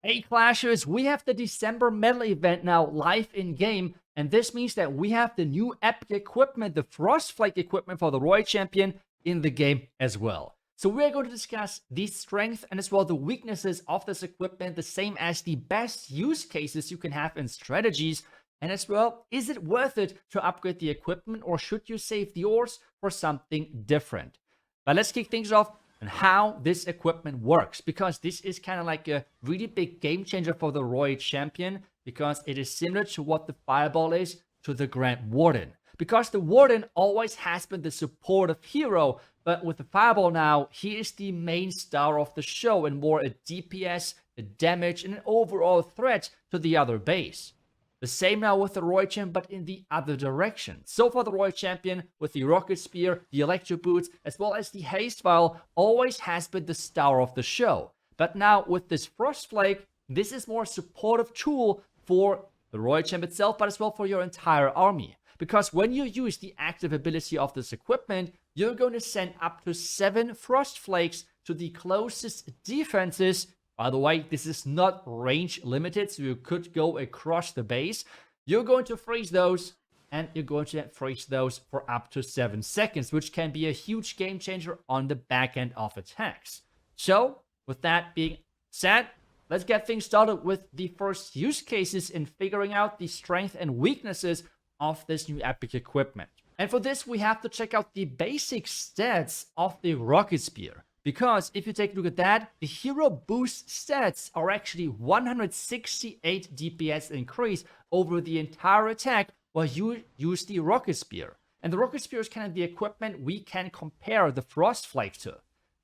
Hey Clashers, we have the December medal event now live in game, and this means that we have the new epic equipment, the Flake equipment for the Royal Champion in the game as well. So we're going to discuss the strength and as well the weaknesses of this equipment, the same as the best use cases you can have in strategies, and as well, is it worth it to upgrade the equipment or should you save the ores for something different? But let's kick things off and how this equipment works, because this is kind of like a really big game changer for the Royal Champion, because it is similar to what the Fireball is to the Grand Warden. Because the Warden always has been the supportive hero, but with the Fireball now, he is the main star of the show and more a DPS, a damage, and an overall threat to the other base. The same now with the Royal Champion, but in the other direction. So for the Royal Champion, with the Rocket Spear, the Electro Boots, as well as the Haste Vial, always has been the star of the show. But now with this Flake, this is more supportive tool for the Royal Champion itself, but as well for your entire army. Because when you use the active ability of this equipment, you're going to send up to 7 Flakes to the closest defenses. By the way, this is not range limited, so you could go across the base. You're going to freeze those, and you're going to freeze those for up to 7 seconds, which can be a huge game changer on the back end of attacks. So, with that being said, let's get things started with the first use cases in figuring out the strength and weaknesses of this new epic equipment. And for this, we have to check out the basic stats of the Rocket Spear. Because if you take a look at that, the hero boost stats are actually 168 DPS increase over the entire attack while you use the Rocket Spear. And the Rocket Spear is kind of the equipment we can compare the Flake to.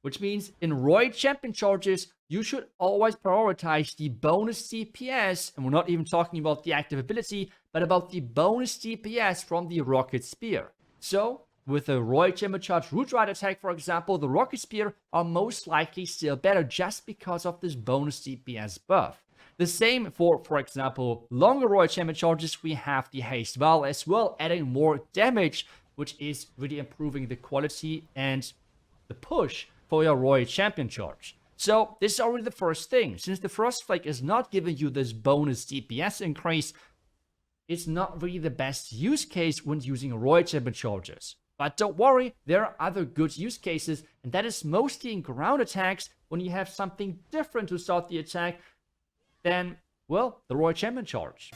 Which means in Royal Champion charges, you should always prioritize the bonus DPS, and we're not even talking about the active ability, but about the bonus DPS from the Rocket Spear. So, with a Royal Champion charge Root Ride attack, for example, the Rocket Spear are most likely still better just because of this bonus DPS buff. The same for example, longer Royal Champion charges, we have the Haste Vial as well, adding more damage, which is really improving the quality and the push for your Royal Champion charge. So this is already the first thing. Since the Flake is not giving you this bonus DPS increase, it's not really the best use case when using Royal Champion charges. But don't worry, there are other good use cases, and that is mostly in ground attacks when you have something different to start the attack than, well, the Royal Champion charge.